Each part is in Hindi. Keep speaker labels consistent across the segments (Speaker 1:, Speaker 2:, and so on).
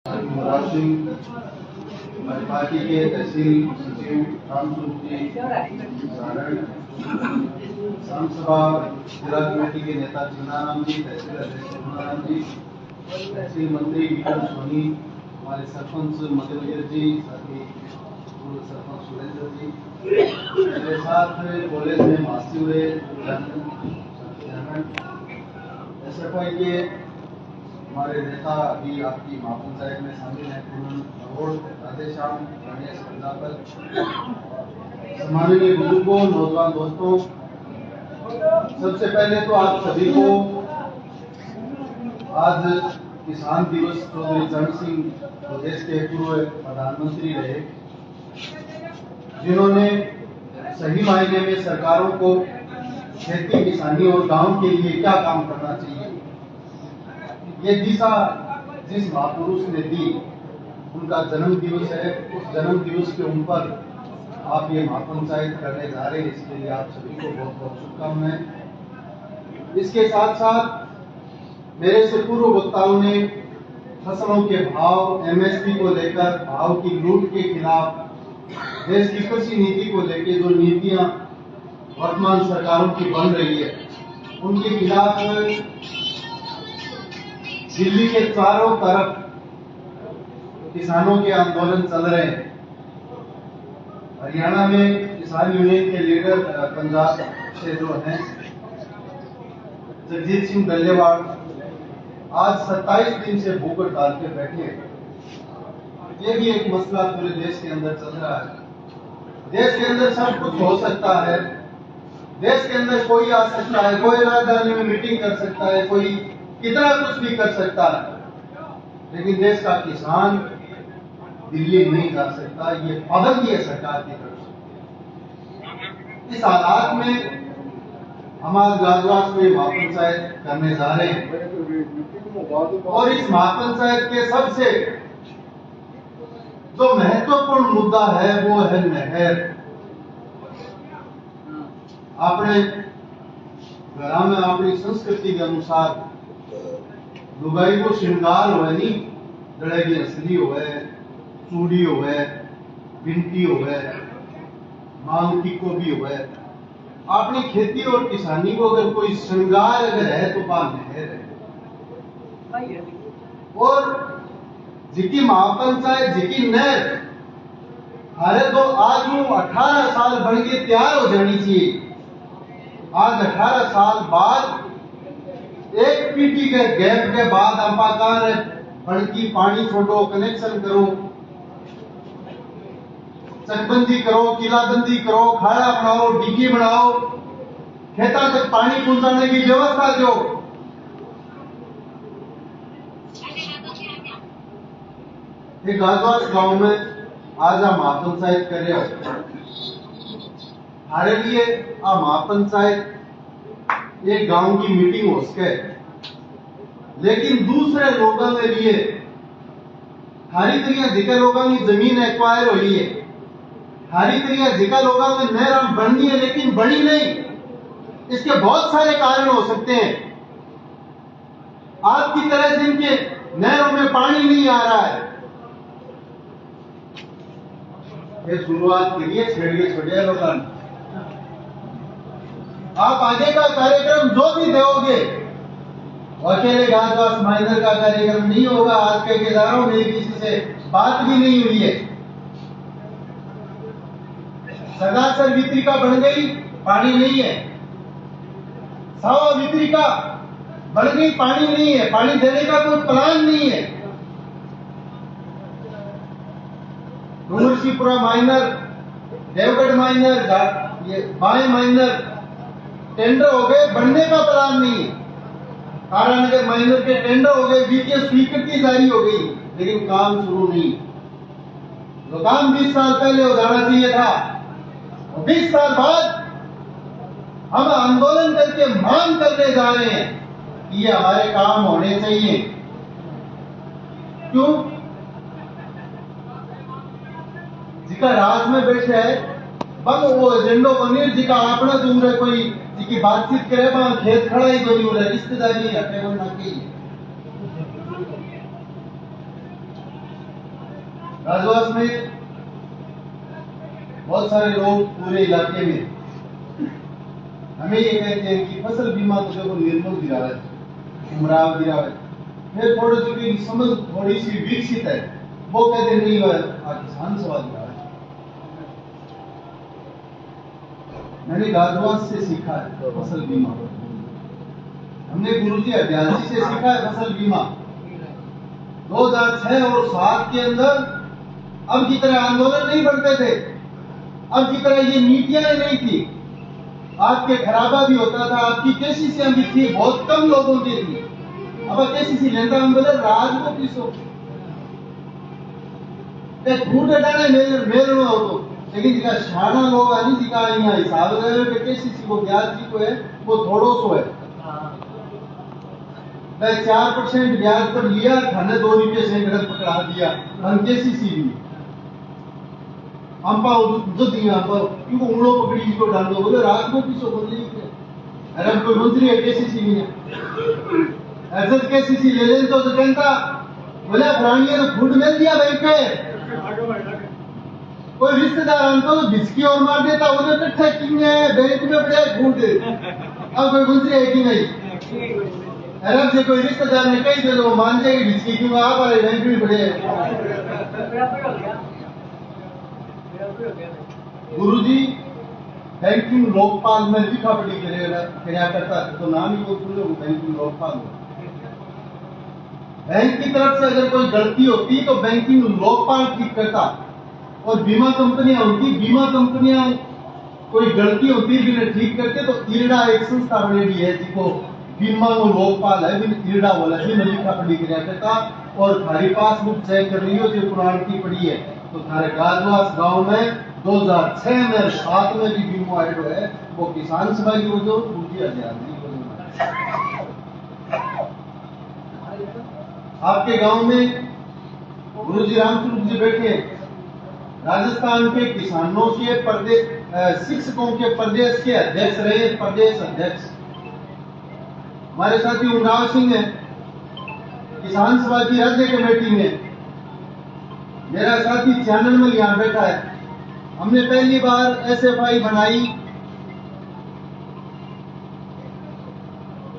Speaker 1: युवराज सिंह, हमारी पार्टी के तहसील सचिव रामसूर जी सारण, सांसभा जिला कमेटी के नेता चिन्नाराम जी, तहसील अध्यक्ष चिन्नाराम जी, तहसील मंत्री विक्रम सोनी, हमारे सरपंच मधुवीर जी, साथ ही पूर्व सरपंच सुरेंद्र जी, मेरे साथ कॉलेज में मासी हुए SFI के हमारे नेता अभी आपकी महा पंचायत में शामिल हैं, पूनम राधेश्याम, गणेश प्रजापत, सम्माननीय बुजुर्गों, नौजवान दोस्तों, सबसे पहले तो आप सभी को आज किसान दिवस चौधरी चरण सिंह जो देश के पूर्व प्रधानमंत्री रहे, जिन्होंने सही मायने में सरकारों को खेती किसानी और गांव के लिए क्या काम करना चाहिए ये दिशा जिस महापुरुष ने दी, उनका जन्म दिवस है। उस जन्म दिवस के ऊपर आप ये महापंचायत करने जा रहे हैं, इसके लिए आप सभी को बहुत बहुत शुभकामनाएं। इसके साथ साथ मेरे से पूर्व वक्ताओं ने फसलों के भाव, MSP को लेकर, भाव की लूट के खिलाफ, देश की कृषि नीति को लेकर जो नीतियां वर्तमान सरकारों की बन रही है, उनके खिलाफ दिल्ली के चारों तरफ किसानों के आंदोलन चल रहे हैं। हरियाणा में किसान यूनियन के लीडर पंजाब से जो हैं जगजीत सिंह डल्लेवाल आज 27 दिन से भूख हड़ताल पे बैठे हैं। ये भी एक मसला पूरे देश के अंदर चल रहा है। देश के अंदर सब कुछ हो सकता है, देश के अंदर कोई आ सकता है, कोई राजधानी में मीटिंग कर सकता है, कोई कितना कुछ भी कर सकता है, लेकिन देश का किसान दिल्ली नहीं जा सकता। ये पाबंदी है सरकार की तरफ से। इस हालात में हम आज गाजवास में महापंचायत करने जा रहे हैं और इस महापंचायत के सबसे जो महत्वपूर्ण मुद्दा है वो है नहर। आपने घर में अपनी संस्कृति के अनुसार लुगाई को श्रृंगार होवे नहीं, जड़े की असली होवे, चूड़ी होवे, बिंटी होवे, मांग टिको भी होवे। अपनी खेती और किसानी को अगर कोई श्रृंगार अगर है तो वह नहर है। और जिकी महापंचायत, जिकी नहर हरे तो आज 18 साल बन के तैयार हो जानी चाहिए। आज 18 साल बाद एक पीटी के गैप के बाद अपाकार बड़की पानी छोड़ो, कनेक्शन करो, चकबंदी करो, किलाबंदी करो, खाड़ा बनाओ, डिग्गी बनाओ, खेतों तक पानी पहुंचाने की व्यवस्था दो। एक गाजवास गांव में आज आप महापंचायत कर रहे हो। हमारे लिए आ महापंचायत एक गांव की मीटिंग हो सके, लेकिन दूसरे लोगों के लिए हरी तरीका जिका लोगों की जमीन एक्वायर हुई है, हरी तरीका जिका लोगों में नहर बननी है लेकिन बनी नहीं। इसके बहुत सारे कारण हो सकते हैं। आपकी तरह जिनके नहरों में पानी नहीं आ रहा है, ये शुरुआत के लिए छेड़िए छोड़िए लोगों। आप आगे का कार्यक्रम जो भी दोगे, अकेले गाजवास माइनर का कार्यक्रम नहीं होगा। आज के केदारों में किसी से बात भी नहीं हुई है। सगासर वित्रिका बन गई, पानी नहीं है। सावा वित्रिका बन गई, पानी नहीं है। पानी देने का कोई प्लान नहीं है। डूंगरशीपुरा माइनर, देवगढ़ माइनर, ये बाय माइनर टेंडर हो गए, बनने का प्लान नहीं है। तारानगर माइनर के टेंडर हो गए, बीके स्वीकृति जारी हो गई, लेकिन काम शुरू नहीं। जो काम 20 साल पहले हो जाना चाहिए था, 20 साल बाद हम आंदोलन करके मांग करने जा रहे हैं कि ये हमारे काम होने चाहिए। क्यों? जिका राज में बैठे है बम वो एजेंडो बनी, जिका अपना दूर है, कोई जिकी बातचीत करे वहां खेत खड़ा ही बनी हो रहा है, रिश्तेदारी हटे वो ना की। राजवास में बहुत सारे लोग पूरे इलाके में हमें ये कहते हैं कि फसल बीमा तो देखो निर्मल गिरा है, उमराव गिरा है, फिर थोड़ी सी समझ थोड़ी सी विकसित है, वो कहते नहीं हुआ किसान सभा गिरा है। मैंने राजवास से सीखा है फसल बीमा, हमने गुरुजी अध्याय से सीखा है फसल बीमा। 2006 और 7 के अंदर अब की तरह आंदोलन नहीं बढ़ते थे, अब की तरह ये नीतियां नहीं थी, आपके खराबा भी होता था, आपकी केसीसी भी थी, बहुत कम लोगों की थी। अब केसीसी लेता हम बोले राज को किसो फूट हटाने मेल में हो तो, लेकिन जिका शाना लोग आनी जिका यहाँ हिसाब लगे कि केसीसी को ब्याज जी को है वो थोड़ो सो है, 4% ब्याज पर लिया, थाने 2 रुपये से गलत पकड़ा दिया, हम केसीसी भी अंपा जो दिया अंपा क्योंकि उड़ो पकड़ी इसको डाल दो, बोले रात को किसो बोल रही है, अरे कोई मंत्री है केसीसी में ऐसे केसीसी ले लें तो जनता बोले पुरानी ने फूट मिल दिया बैंक पे, कोई रिश्तेदार हमको तो बिस्की और मार देता, उन्हें कट्ठा किंग है बैंक में बड़े फूट, अब कोई मंत्री है कि नहीं, अरब से कोई रिश्तेदार ने कही दे तो मान जाएगी बिस्की क्यों आप वाले बैंक में बड़े गुरुजी बैंकिंग लोकपाल में लिखा पड़ी क्या करता है तो नाम ही वो सुनो बैंकिंग लोकपाल। बैंक की तरफ से अगर कोई गलती होती तो बैंकिंग लोकपाल ठीक करता, और बीमा कंपनियां होती, बीमा कंपनियां कोई गलती होती भी ठीक करते तो ईरडा एक संस्था बनेगी है जिसको बीमा को लोकपाल है भी ईरडा बोला भी लिखा पड़ी क्या करता, और थारी पासबुक चेक कर रही हो जो पुरानी की पड़ी है तो थारे गाजवास गांव में 2006 में और 7 में भी बीमा ऐड है, वो किसान सभा की वजह पूरी आजादी आपके गांव में गुरुजी रामचंद्र जी बैठे राजस्थान के किसानों के प्रदेश शिक्षकों के प्रदेश के अध्यक्ष रहे, प्रदेश अध्यक्ष हमारे साथी उमराव सिंह है, किसान सभा की राज्य कमेटी में मेरा साथी चैनल में यहाँ बैठा है। हमने पहली बार एसएफआई बनाई,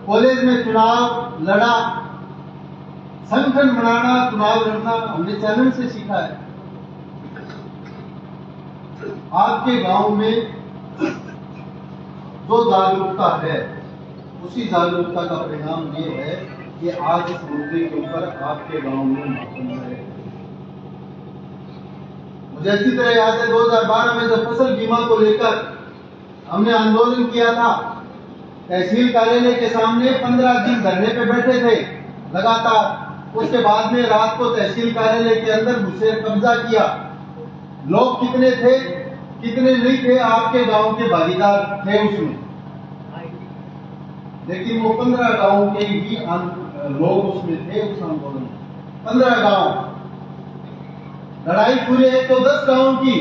Speaker 1: कॉलेज में चुनाव लड़ा, संगठन बनाना, चुनाव लड़ना हमने चैनल से सीखा है। आपके गांव में जो जागरूकता है उसी जागरूकता का परिणाम ये है कि आज इस मुद्दे के ऊपर आपके गांव में है। मुझे अच्छी तरह याद है 2012 में जब फसल बीमा को लेकर हमने आंदोलन किया था, तहसील कार्यालय के सामने 15 दिन धरने पे बैठे थे लगातार। उसके बाद में रात को तहसील कार्यालय के अंदर घुसे, कब्जा किया। लोग कितने थे कितने नहीं थे आपके गांव के भागीदार थे उसमें, लेकिन वो 15 गांव के ही लोग उसमें थे उस आंदोलन में। 15 गांव, लड़ाई पूरे 110 गांव की,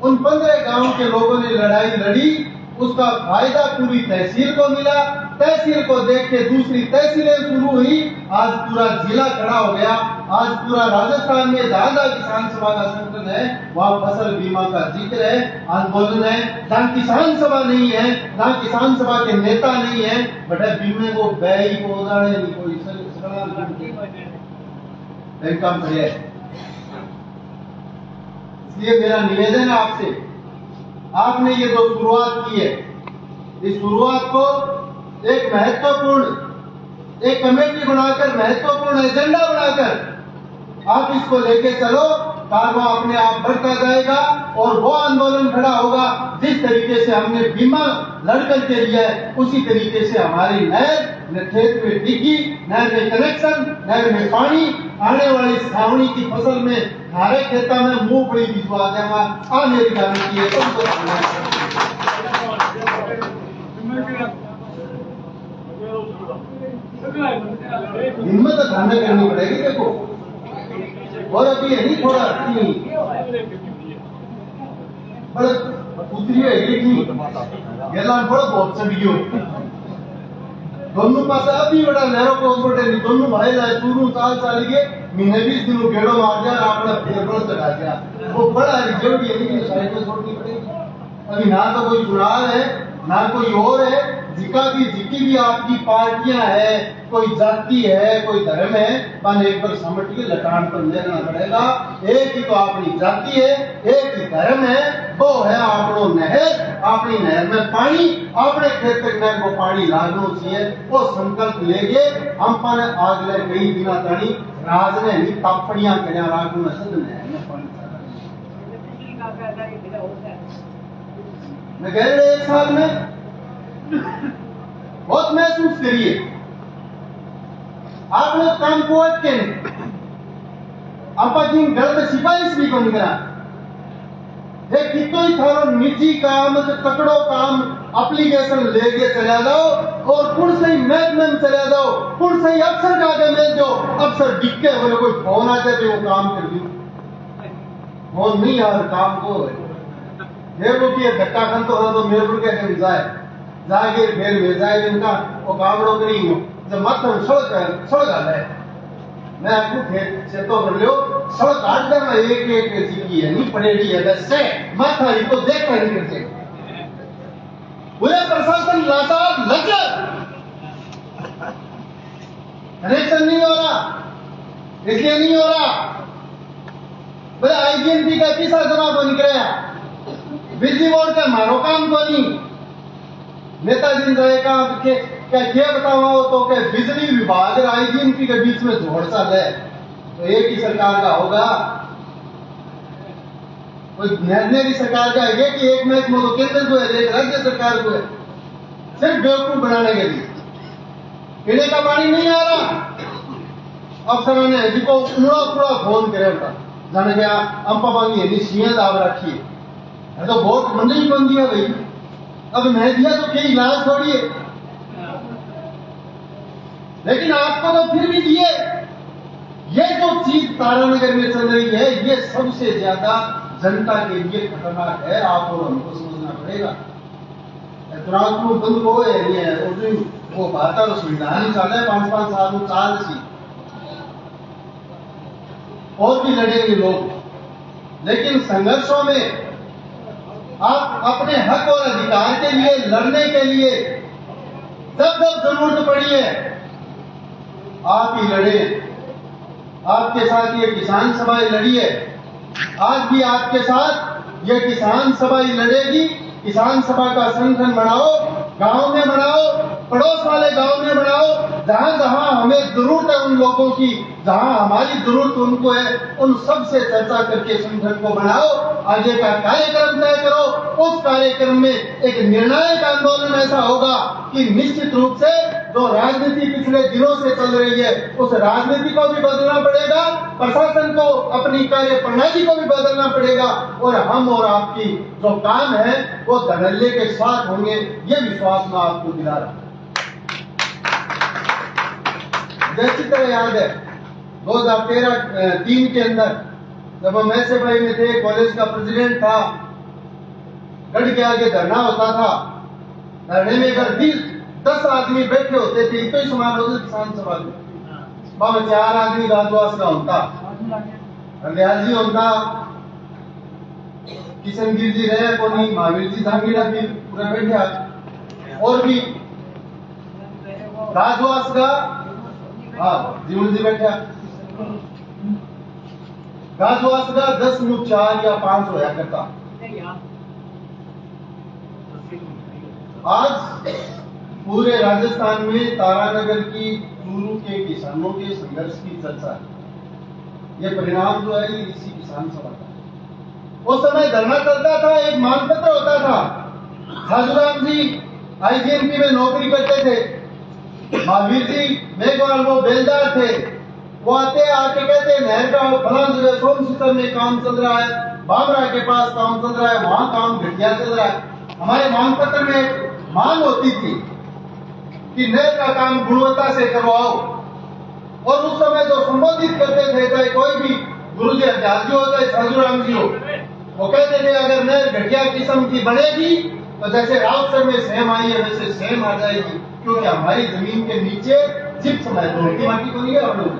Speaker 1: उन 15 गांव के लोगों ने लड़ाई लड़ी, उसका फायदा पूरी तहसील को मिला। तहसील को देख के दूसरी तहसीलें शुरू हुई, आज पूरा जिला खड़ा हो गया। आज पूरा राजस्थान में जहां किसान सभा का संगठन है वहां फसल बीमा का जिक्र है, आंदोलन है। जहां किसान सभा नहीं है, जहां किसान सभा के नेता नहीं है, बटे बीमे को बैई को उदाड़े नहीं कोई काम करे। इसलिए मेरा निवेदन है आपसे, आपने ये जो शुरुआत की है, इस शुरुआत को एक महत्वपूर्ण एक कमेटी बनाकर, महत्वपूर्ण एजेंडा बनाकर आप इसको लेके चलो, कारवां अपने आप बढ़ता जाएगा और वो आंदोलन खड़ा होगा। जिस तरीके से हमने बीमा लड़कर के लिया है उसी तरीके से हमारी नहर खेत में टिकी, नहर में कनेक्शन, नहर में पानी, आने वाली श्रावणी की फसल में हमारे खेता में मूंगफली भिजवा देगा। आ मेरी गारंटी है हिम्मत खाने करनी पड़ेगी। देखो और अभी है नहीं थोड़ा बड़ा उतरी है गेला बड़ा बहुत चढ़ियो दोनों पास अभी बड़ा लहरों को छोटे नहीं, दोनों भाई लाए चूरू चाल चाल के महीने 20 दिन गेड़ो मार दिया और आपने पेपर चढ़ा दिया, वो बड़ा रिजल्ट ये नहीं साइड में छोड़नी पड़ेगी। अभी ना तो कोई चुनाव है ना कोई और है, जितनी भी आपकी पार्टियां है, कोई जाति है कोई धर्म है, बन एक बार समझ के लटान पर लेना पड़ेगा। एक ही तो अपनी जाति है, एक ही धर्म है, वो है आपनो नहर, अपनी नहर में पानी, अपने खेत में वो पानी लागनो चाहिए। वो संकल्प लेके हम पर आगले कई दिना तड़ी राज ने तापड़ियां करया राखू में सद नहर में पानी। मैं कह रहे एक साल में बहुत महसूस करिए आप लोग काम को के अपनी गलत सिफारिश भी कौन करा एक कितो ही थारो निजी काम जो तकड़ो काम एप्लीकेशन लेके चला जाओ और पुर से ही महकमे में चला जाओ, पुर से ही अफसर का आगे मिल जाओ, अफसर डिक्के बोले कोई फोन आ जाए तो वो काम कर दो, फोन नहीं यार काम को मेरे को कि धक्का खन तो मेरे को क्या जाए जाके फिर मिल जाए इनका वो कामड़ो करी हो जब मत सड़क आ जाए मैं आपको खेत से तो कर लो सड़क काट देना एक एक सीखी है नहीं पड़ेगी है वैसे माथा ही तो देखना नहीं करते पूरे प्रशासन लाचार लचर कनेक्शन नहीं हो रहा, इसलिए नहीं हो रहा बोले आईजीएनपी का पैसा जमा को निकला बिजली बोर्ड का मारो काम को नहीं नेताजी रहेगा क्या बताओ तो क्या बिजली विभाग और आईजीएनपी के बीच में जोड़ सा है तो एक ही सरकार का होगा, कोई निर्णय की सरकार का है कि एक महकमा तो केंद्र को है एक राज्य सरकार को है, सिर्फ बेवकूफ बनाने के लिए। पीने का पानी नहीं आ रहा, अफसरों ने जिसको उड़ा फोन करे जाने गया अंपा मांगी है निश्चित दाव रखिए तो वोट मंडली बन दिया भाई, अब मैं दिया तो क्या इलाज थोड़ी है, लेकिन आपको तो फिर भी दिए। ये जो चीज तारानगर में चल रही है ये सबसे ज्यादा जनता के लिए खतरनाक है, आपको हमको समझना पड़ेगा। चुनाव बंद हो वो बहत्तर संविधान ही चल है 5-5 साल में 4 सी और भी लड़ेंगे लोग, लेकिन संघर्षों में आप अपने हक और अधिकार के लिए लड़ने के लिए जब जरूरत पड़ी है आप ही लड़े। आपके साथ ये किसान सभा लड़ी है, आज भी आपके साथ ये किसान सभा लड़ेगी। किसान सभा का संगठन बनाओ, गांव में बनाओ, पड़ोस वाले गांव में बनाओ, जहां जहां हमें जरूरत है उन लोगों की, जहां हमारी जरूरत उनको है, उन सब से चर्चा करके संगठन को बनाओ, आगे का कार्यक्रम तय करो। उस कार्यक्रम में एक निर्णायक आंदोलन ऐसा होगा कि निश्चित रूप से जो राजनीति पिछले दिनों से चल रही है उस राजनीति को भी बदलना पड़ेगा, प्रशासन को अपनी कार्य प्रणाली को भी बदलना पड़ेगा और हम और आपकी जो काम है वो धड़ल्ले के साथ होंगे, ये विश्वास मैं आपको दिला रहा हूं। अच्छी तरह याद है 2013-3 के अंदर जब हम ऐसे भाई में थे, कॉलेज का प्रेसिडेंट था, गढ़ के आगे धरना होता था, धरने में अगर 10 आदमी बैठे होते थे तो ही समान होते किसान सभा में, 4 आदमी राजवास का होता, हरदयाल जी होता, किशनगिर जी रहे कोनी, महावीर जी धामीरा भी पूरा बैठे और भी राजवास का जीवन जी बैठा राजवास का 10 मुख 4 या 5 होया करता। आज पूरे राजस्थान में तारानगर की चूरू के किसानों के संघर्ष की चर्चा है। ये परिणाम जो है इसी किसान सभा का। उस समय धरना चलता था, एक मांग पत्र होता था, साजूराम जी आईजीएनपी में नौकरी करते थे, महावीर जी मेघवाल वो बेलदार थे, वो आके कहते नहर का फलान जगह सोम सिस्टम में काम चल रहा है, बाबरा के पास काम चल रहा है, वहां काम घटिया चल रहा है। हमारे मांग पत्र में मांग होती थी कि नहर का काम गुणवत्ता से करवाओ, और उस समय जो संबोधित करते थे चाहे कोई भी गुरु जी हरदयाल जी हो चाहे साजूराम जी हो, वो कहते थे अगर नहर घटिया किस्म की बनेगी तो जैसे राउसर में सेम आई है वैसे सेम आ जाएगी, क्योंकि हमारी जमीन के नीचे जिप्सम है, तो मिट्टी माटी को नहीं है हम लोग।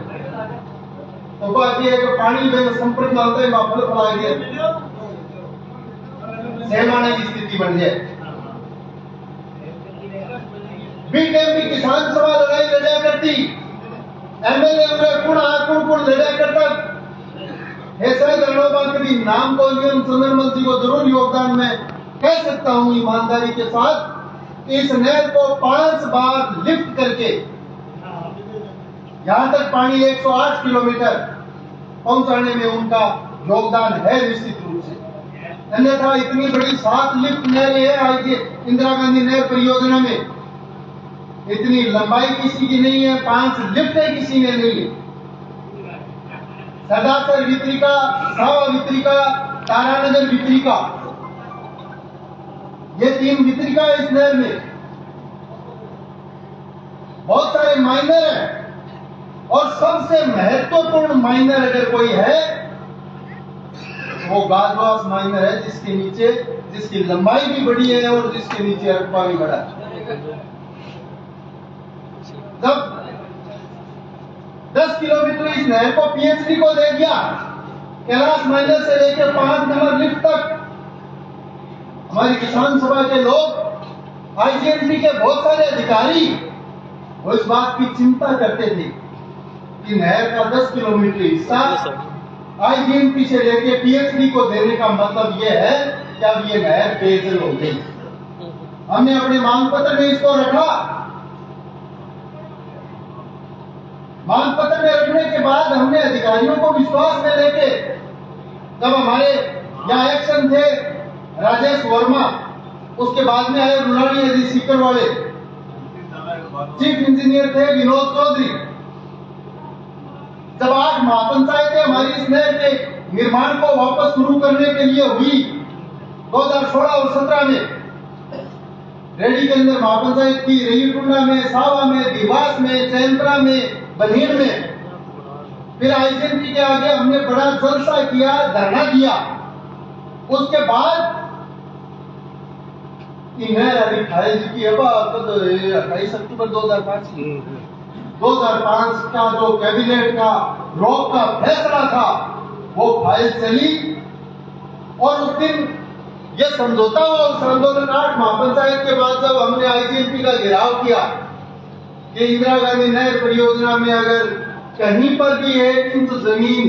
Speaker 1: तो बात ये है कि पानी में संपर्क में आता है फल फैला गया सहमाने की स्थिति बन जाए। बीटेम की किसान सभा लड़ाई लड़ा करती, एमएलए कुण लड़ा करता है। शायद रणोबा कभी नाम को संदर्भ मंत्री को जरूर योगदान में कह सकता हूं ईमानदारी के साथ, इस नहर को 5 बार लिफ्ट करके यहां तक पानी 108 किलोमीटर पहुंचाने में उनका योगदान है निश्चित रूप से। अन्यथा इतनी बड़ी 7 लिफ्ट नहरें हैं आज ये इंदिरा गांधी नहर परियोजना में, इतनी लंबाई किसी की नहीं है, 5 लिफ्टें किसी में नहीं है। सरदासर वितरिका, सावा वितरिका, तारानगर वितरिका, ये 3 वितरिका इस नहर में। बहुत सारे माइनर हैं और सबसे महत्वपूर्ण माइनर अगर कोई है वो गाजवास माइनर है, जिसके नीचे जिसकी लंबाई भी बड़ी है और जिसके नीचे रकबा भी बड़ा है। जब 10 किलोमीटर इस नहर को पीएचडी को दे दिया, कैलाश माइनर से लेकर 5 नंबर लिफ्ट तक, हमारी किसान सभा के लोग, आईजीएनपी के बहुत सारे अधिकारी वो इस बात की चिंता करते थे कि नहर का 10 किलोमीटर हिस्सा आईजीएनपी से लेकर पीएचडी को देने का मतलब यह है कि अब ये नहर पेयजल हो गई। हमने अपने मांग पत्र में इसको रखा। मांग पत्र में रखने के बाद हमने अधिकारियों को विश्वास में लेके, जब हमारे यहाँ एक्शन थे राजेश वर्मा, उसके बाद में आए रुलानी यदि सीकर वाले, चीफ इंजीनियर थे विनोद चौधरी, जब 8 महापंचायतें हमारी इस नहर के निर्माण को वापस शुरू करने के लिए हुई 2016 और 17 में, रेडी के अंदर महापंचायत की, रईटुंडा में, सावा में, देवास में, चैनपुरा में, बनीर में, फिर आईजीएनपी के आगे हमने बड़ा जलसा किया, धरना दिया। उसके बाद नहर अभी खाई जी की 28 अक्टूबर 2005 का जो कैबिनेट का रोक का फैसला था वो फाइल चली और उस दिन ये समझौता हुआ। उस आंदोलन 8 महापंचायत के बाद जब हमने आईजीएनपी का घेराव किया कि इंदिरा गांधी नहर परियोजना में अगर कहीं पर भी 1 इंच जमीन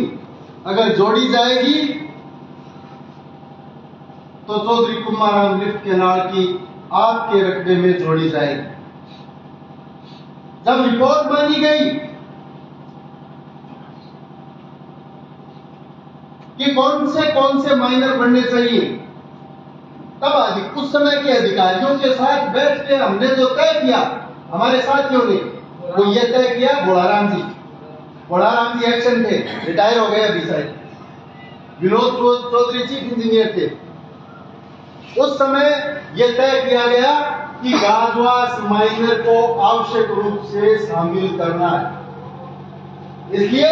Speaker 1: अगर जोड़ी जाएगी तो चौधरी कुमाराम लिफ्ट केनाल की आपके रकबे में जोड़ी जाएगी। जब रिपोर्ट मानी गई कि कौन से माइनर बनने चाहिए, तब उस समय के अधिकारियों के साथ बैठ के हमने जो तय किया, हमारे साथियों ने, वो ये तय किया, बोड़ाराम जी एक्शन थे, रिटायर हो गए अभी शायद, विनोद चौधरी चीफ इंजीनियर थे। उस समय यह तय किया गया कि गाजवास माइनर को आवश्यक रूप से शामिल करना है। इसलिए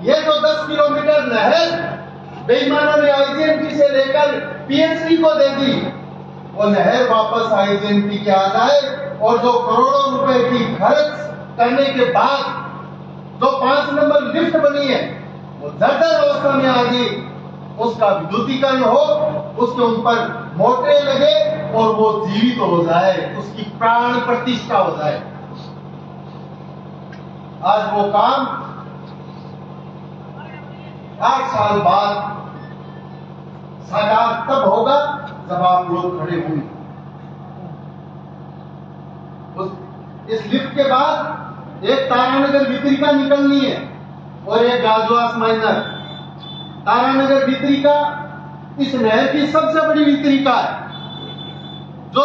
Speaker 1: ये जो 10 किलोमीटर नहर बेईमानों ने आईजीएनपी से लेकर पीएचडी को दे दी, वो नहर वापस आईजीएनपी के आ जाए और जो करोड़ों रुपए की खर्च करने के बाद जो 5 नंबर लिफ्ट बनी है वो जर्जर अवस्था में आ गई, उसका विद्युतीकरण हो, उसके ऊपर मोटरें लगे और वो जीवित हो जाए, उसकी प्राण प्रतिष्ठा हो जाए। आज वो काम 8 साल बाद साकार तब होगा जब आप लोग खड़े होंगे। इस लिफ्ट के बाद एक तारानगर वितरिका निकलनी है और एक गाजवास माइनर। तारानगर वितरिका इस नहर की सबसे बड़ी वितरिका है, जो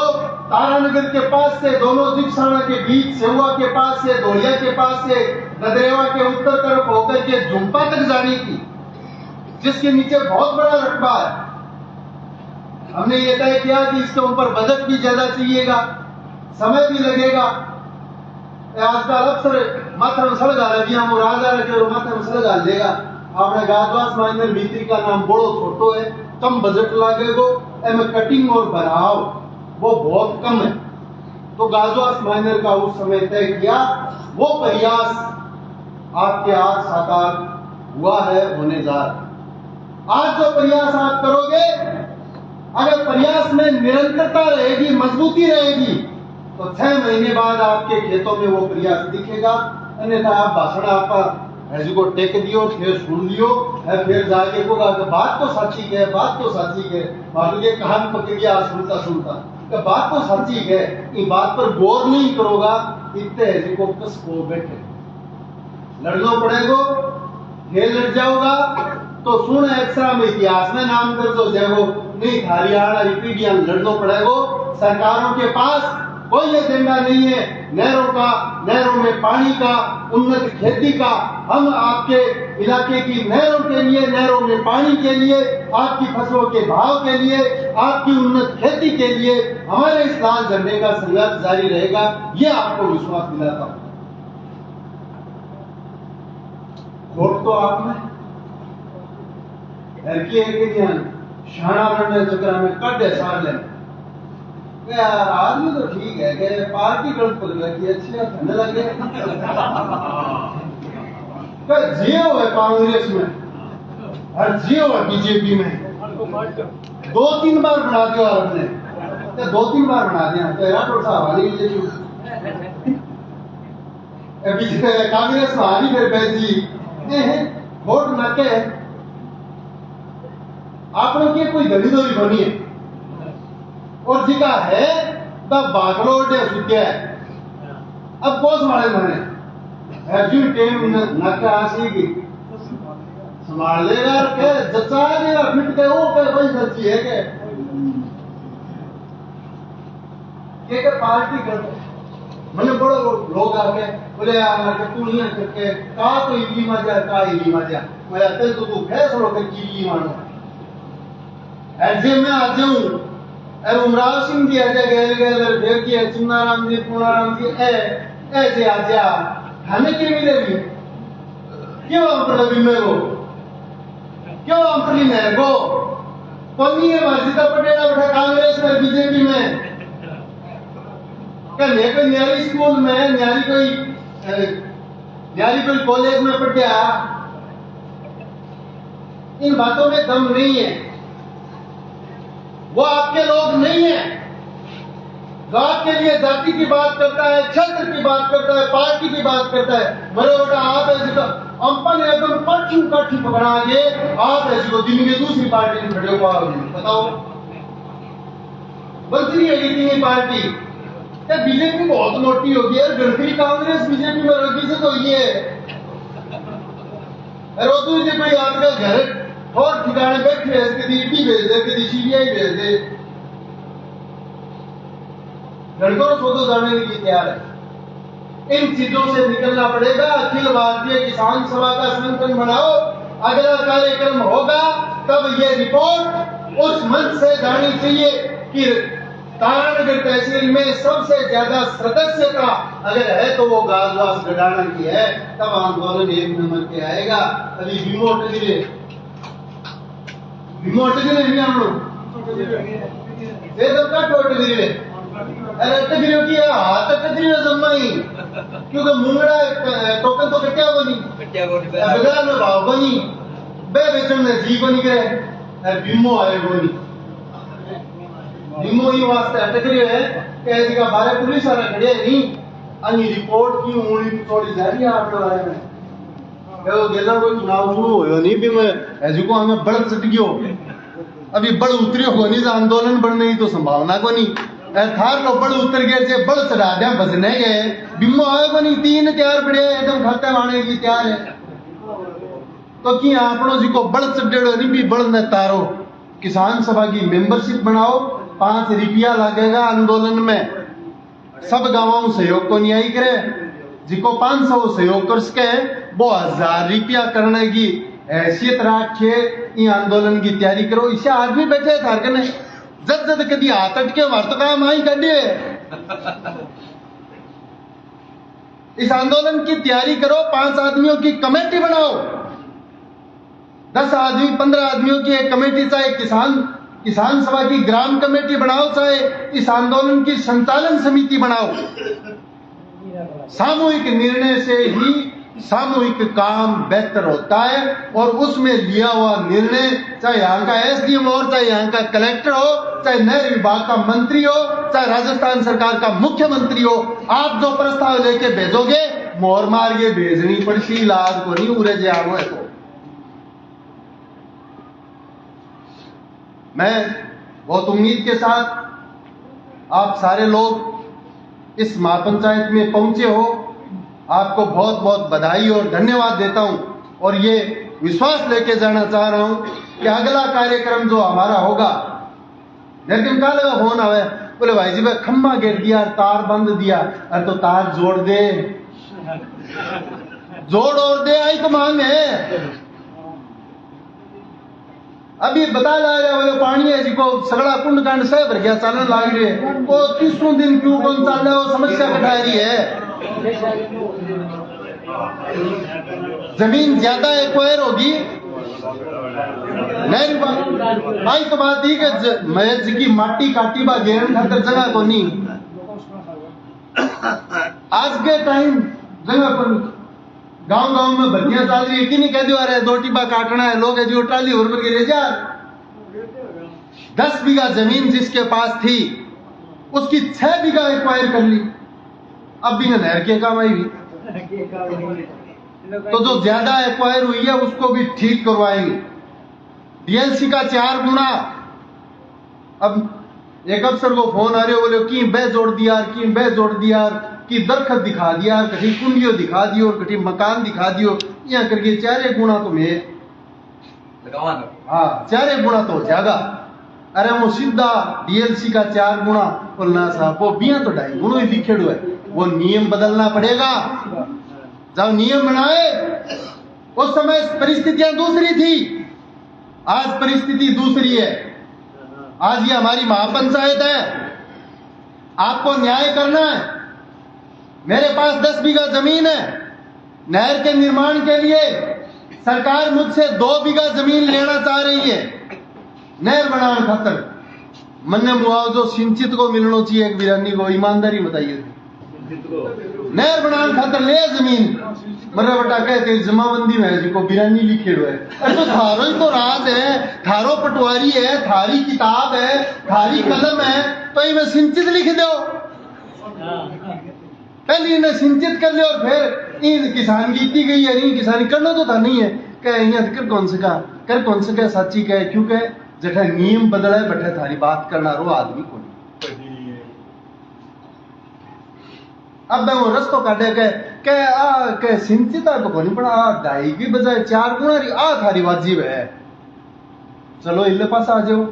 Speaker 1: तारानगर के पास से दोनों जिक्साना के बीच, सेवा के पास से, धोलिया के पास से, गदरेवा के उत्तर तरफ होकर के झुंपा तक जाने की, जिसके नीचे बहुत बड़ा रकबा है। हमने ये तय किया कि इसके ऊपर बजट भी ज्यादा चाहिएगा, समय भी लगेगा। आजकल अक्सर मात्र सड़क आ रही है, राजा रखे मात्र सड़क आ देगा। आपने गाजवास माइनर भीतरी का नाम बड़ो छोटो है, कम बजट लागेगो, एम कटिंग और बनाव वो बहुत कम है। तो गाजवास माइनर का उस समय तय किया, वो प्रयास आपके आज साकार हुआ है, होने जा रहा। आज जो प्रयास आप करोगे, अगर प्रयास में निरंतरता रहेगी, मजबूती रहेगी, तो 6 महीने बाद आपके खेतों में वो प्रयास दिखेगा। अन्यथा आप भाषण आप ऐसी को टेक दियो, फिर सुन लियो, फिर जाके को बात तो सच्ची है, बात तो सच्ची है, मान लीजिए कान पकड़ गया सुनता सुनता, तो बात तो सच्ची है, ये बात पर गौर नहीं करोगा, इतने ऐसे को कस को बैठे लड़ना पड़ेगा, खेल लड़ जाओगा तो सुन एक्स्ट्रा में इतिहास में नाम कर दो जाओ, नहीं हरियाणा रिपीडियन लड़ना पड़ेगा। सरकारों के पास कोई एजेंडा नहीं है नहरों का, नहरों में पानी का, उन्नत खेती का। हम आपके इलाके की नहरों के लिए, नहरों में पानी के लिए, आपकी फसलों के भाव के लिए, आपकी उन्नत खेती के लिए हमारे इस लाल झंडे का संघर्ष जारी रहेगा, ये आपको विश्वास दिलाता हूं। वोट तो आपने शाणा बनने चक्कर में कड्डे सार ले यार, आदमी तो ठीक है कि पार्टी गलत पकड़ रखी है, अच्छी करने लगे जियो है कांग्रेस में और जियो है बीजेपी में, 2-3 बार बना दिया आपने, 2-3 बार बना दिया तेरा तो हवाली कांग्रेस में हारी फिर बैठी वोट नाके आपने की कोई दलीदोरी बनी है और जिका है तब बागलोट है सुत्या है। अब कोस मारे मारे ऐसी टेम नाका आसी की संभाल लेगा के जचा देगा फिट के वो के कोई सच्ची है के पार्टी कर मैंने बड़ो लोग आके बोले यार के तू नहीं करके का तो इली मजा का इली मजा मैं अतल तो तू फैसलो कर की मानो ऐसे में आ जाऊं और उमराव सिंह जी आजा गए फिर की सुनाराम जी पूनाराम जी ऐसे आजा खाने के मिलेगी क्यों अंतरली में वो क्यों अंतरली में वो पन्नी है मस्जिद पटेला बैठा कांग्रेस में बीजेपी में क्या कोई न्यारी स्कूल में न्यारी कोई कॉलेज में पढ़ गया। इन बातों में दम नहीं है, वो आपके लोग नहीं है जो आपके लिए जाति की बात करता है, क्षेत्र की बात करता है, पार्टी की बात करता है। बड़े बेटा आप ऐसे तो अंपन एकदम कट्ठी पकड़ा के आप ऐसे को दिन में दूसरी पार्टी में खड़े हो बताओ बच रही है इतनी पार्टी क्या बीजेपी बहुत मोटी होगी है, गणतरी कांग्रेस बीजेपी में रखी से तो ये कोई आपका घर और ठिकाने बैठे है, कभी ईडी भेज दे, कभी सीबीआई भेज दे, लड़कों सोचो जाने के लिए तैयार है। इन चीजों से निकलना पड़ेगा। अखिल भारतीय किसान सभा का संगठन बनाओ, अगला कार्यक्रम होगा तब ये रिपोर्ट उस मंच से जानी चाहिए कि तारानगर तहसील में सबसे ज्यादा सदस्यता अगर है तो वो गाजवास गडाना की है, तब आंदोलन 1 नंबर पे आएगा। अभी रिमोट गिरे नहीं हम लोग ये तो कट वोट गिरे अरे टकरियो की हाथ टकरियो जम्माई क्योंकि मुंगड़ा टोकन तो कट्या बगैर में भाव बनी बेचन में जी बनी गए बिमो आए बोनी बिमो ही वास्ते अटक रहे है कि ऐसी का बारे पुलिस वाला खड़े नहीं अन्य रिपोर्ट की उंगली थोड़ी जा रही है आपके बारे में वो गेला कोई चुनाव शुरू हो नहीं भी मैं ऐसी को हमें बड़ चट गयो अभी बड़ उतरियो हो नहीं आंदोलन बढ़ने की तो संभावना को नहीं थार लो बड़ उतर गए से बड़ चढ़ा दिया बसने गए बिम्बो आए को नहीं 3 तैयार पड़े एकदम खाते मारने की तैयार है तो कि आपनों जी को बड़ चढ़ेड़ो नहीं भी बड़ न तारो किसान सभा की मेंबरशिप बनाओ 5 रुपया लगेगा आंदोलन में सब गांवों सहयोग को नहीं आई करे जिको 500 सहयोग कर सके वो 1000 रुपया करने की हैसियत रखे ये आंदोलन की तैयारी करो। इसे आदमी बैठे कारकने जद कदी हाथ अटके वर्त काम आई कड्डे इस आंदोलन की तैयारी करो। 5 आदमियों की कमेटी बनाओ, 10 आदमी 15 आदमियों की एक कमेटी, चाहे किसान सभा की ग्राम कमेटी बनाओ, चाहे इस आंदोलन की संचालन समिति बनाओ। सामूहिक निर्णय से ही सामूहिक काम बेहतर होता है और उसमें लिया हुआ निर्णय, चाहे यहाँ का एसडीएम हो, चाहे यहाँ का कलेक्टर हो, चाहे नहर विभाग का मंत्री हो, चाहे राजस्थान सरकार का मुख्यमंत्री हो, आप जो प्रस्ताव लेके भेजोगे मोहर मार के भेजनी पड़सी, लाद को नहीं उड़े जे आवो है। तो मैं बहुत उम्मीद के साथ आप सारे लोग इस महापंचायत में पहुंचे हो, आपको बहुत बहुत बधाई और धन्यवाद देता हूं और ये विश्वास लेके जाना चाह रहा हूं कि अगला कार्यक्रम जो हमारा होगा, लेकिन कल फोन आवे, बोले भाई जी भाई खम्बा गिर दिया, तार बंद दिया। अरे तो तार जोड़ दे, जोड़ और दे, आई तो मांग है। अभी बता रहा बोले पानी है जिको सगड़ा कुंड कांड से भर गया, चलन लाग रही है, वो 30 दिन क्यों कौन चल रहा है, वो समस्या कटा रही है। जमीन ज्यादा एक्वायर होगी, नहीं भाई तो बात ही कि मैज की माटी काटी बा गेरन खातर जगह को नहीं। आज के टाइम जगह पर गांव गांव में भर्तियां चल रही है कि नहीं, कह दो अरे 2 टिब्बा काटना है, लोग जो ट्राली और के ले जा। 10 बीघा जमीन जिसके पास थी उसकी 6 बीघा एक्वायर कर ली, अब भी नहर के काम आई हुई, तो जो ज्यादा एक्वायर हुई है उसको भी ठीक करवाएंगे। डीएलसी का 4 गुना। अब एक अफसर को फोन आ रहे हो, बोले की बह जोड़ दिया, की बह जोड़ दिया, की दरखत दिखा दिया, कहीं कुंडियो दिखा दियो, कहीं मकान दिखा दियो, यहाँ करके 4 गुना तो मैं हाँ 4 गुना तो हो जाएगा। अरे वो सीधा डीएलसी का 4 गुना बोलना साहब, वो बिया तो 2.5 गुना ही लिखे हुए, वो नियम बदलना पड़ेगा। जब नियम बनाए उस समय परिस्थितियां दूसरी थी, आज परिस्थिति दूसरी है। आज ये हमारी महापंचायत है, आपको न्याय करना है। मेरे पास 10 बीघा जमीन है, नहर के निर्माण के लिए सरकार मुझसे 2 बीघा जमीन लेना चाह रही है नहर बनाने खातर। मन्ने मुआवजो सिंचित को मिलना चाहिए, एक बिरानी को ईमानदारी बताइए। नहर बनाने खातर ले जमीन, मर्रा बटा कहते जमाबंदी में जिको बिरानी लिखे हुए है। अरे तो थारो ही तो राज है, थारो पटवारी है, थारी किताब है, थारी कलम है, तो इन्हें सिंचित लिख दो। पहले इन्हें सिंचित कर ले और फिर इन किसान गीती गई है, नहीं किसानी करना तो था नहीं है, कह कर कौन से का सच्ची कहे, क्योंकि जगह नियम बदला है, बैठे थारी बात करना रो आदमी को। अब मैं वो रस्तो काटे के सिंचित तो को नहीं पड़ा, 2.5 की बजाय 4 गुना आ थारी वाजिब है, चलो इले पास आ जाओ।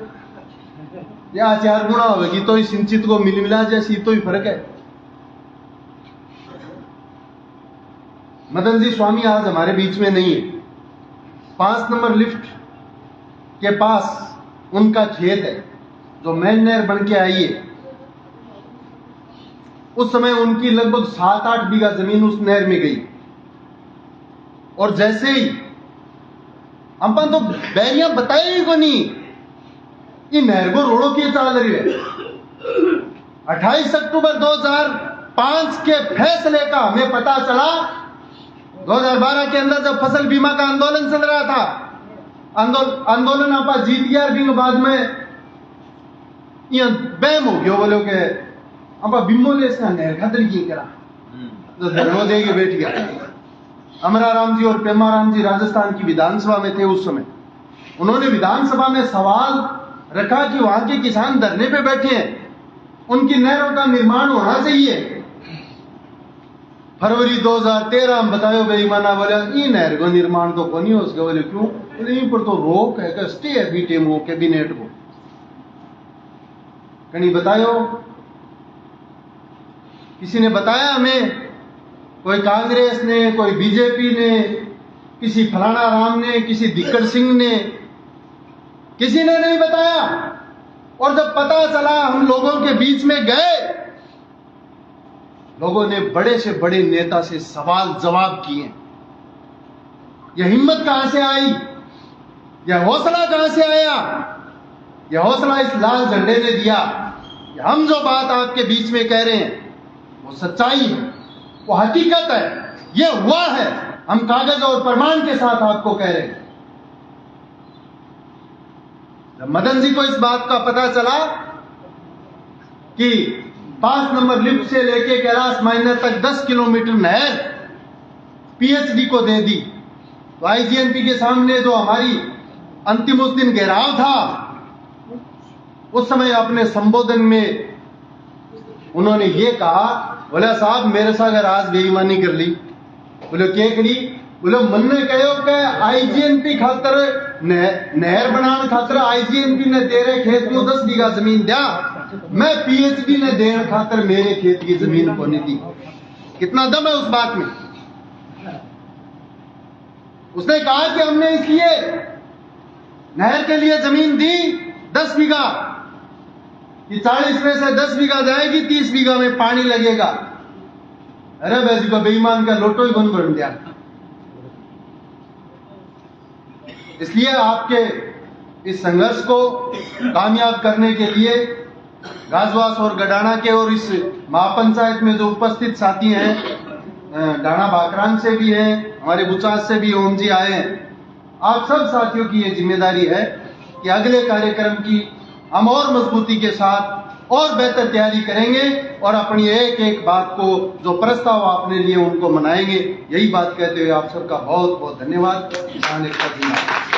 Speaker 1: या 4 गुना होगी तो ही सिंचित को मिल मिला जैसी तो ही फर्क है। मदन जी स्वामी आज हमारे बीच में नहीं है। 5 नंबर लिफ्ट के पास उनका खेत है जो मेन नहर बन के आई है। उस समय उनकी लगभग 7-8 बीघा जमीन उस नहर में गई, और जैसे ही अपन तो बैरियां बताए ही को नहीं, ये नहर को रोड़ो की चाल रही है। 28 अक्टूबर 2005 के फैसले का हमें पता चला। 2012 के अंदर जब फसल बीमा का आंदोलन चल रहा था, आंदोलन आपा जीत गया, फिर बाद में यह बैम हो गया, बोलो के अब बिम्बोले इसका नहर खातर की करा, तो धर्मो दे के बैठ गया। अमरा राम जी और पेमा राम जी राजस्थान की विधानसभा में थे उस समय। उन्होंने विधानसभा में सवाल रखा कि वहां के किसान धरने पे बैठे हैं, उनकी नहरों का निर्माण होना चाहिए। फरवरी 2013 हम बतायो बेईमाना बोले ई नहर को निर्माण तो को नहीं हो सके। बोले क्यों? बोले पर तो रोक है, स्टे है बीटे मो कैबिनेट को कहीं बतायो। किसी ने बताया हमें, कोई कांग्रेस ने, कोई बीजेपी ने, किसी फलाना राम ने, किसी दिक्कड़ सिंह ने, किसी ने नहीं बताया। और जब पता चला हम लोगों के बीच में गए, लोगों ने बड़े से बड़े नेता से सवाल जवाब किए। यह हिम्मत कहां से आई, यह हौसला कहां से आया? यह हौसला इस लाल झंडे ने दिया कि हम जो बात आपके बीच में कह रहे हैं वो सच्चाई है, वो हकीकत है, ये हुआ है। हम कागज और प्रमाण के साथ आपको कह रहे हैं। जब मदन जी को इस बात का पता चला कि 5 नंबर लिफ्ट से लेके कैलाश माइनर तक 10 किलोमीटर नहर पीएचडी को दे दी, तो आईजीएनपी के सामने जो हमारी अंतिम उस दिन घेराव था, उस समय अपने संबोधन में उन्होंने ये कहा, बोला साहब मेरे साथ अगर आज बेईमानी कर ली, बोले क्या करी, बोले मन ने कहो कि आईजीएनपी खातर नहर बनाने खातर आईजीएनपी ने तेरे खेत को 10 बीघा जमीन दिया, मैं पीएचडी ने देने खातर मेरे खेत की जमीन को नहीं दी। कितना दम है उस बात में। उसने कहा कि हमने इसलिए नहर के लिए जमीन दी 10 बीघा कि 40 में से 10 बीघा जाएगी, 30 बीघा में पानी लगेगा। अरे वैसे को बेईमान का लोटो ही बन बन दिया। इसलिए आपके इस संघर्ष को कामयाब करने के लिए गाजवास और गडाना के और इस महापंचायत में जो उपस्थित साथी हैं, डाना बाकरान से भी हैं, हमारे बुचास से भी ओम जी आए हैं, आप सब साथियों की ये जिम्मेदारी है कि अगले कार्यक्रम की हम और मजबूती के साथ और बेहतर तैयारी करेंगे और अपनी एक एक बात को जो प्रस्ताव आपने लिए उनको मनाएंगे। यही बात कहते हुए आप सबका बहुत बहुत धन्यवाद। किसान एकता जिंदाबाद।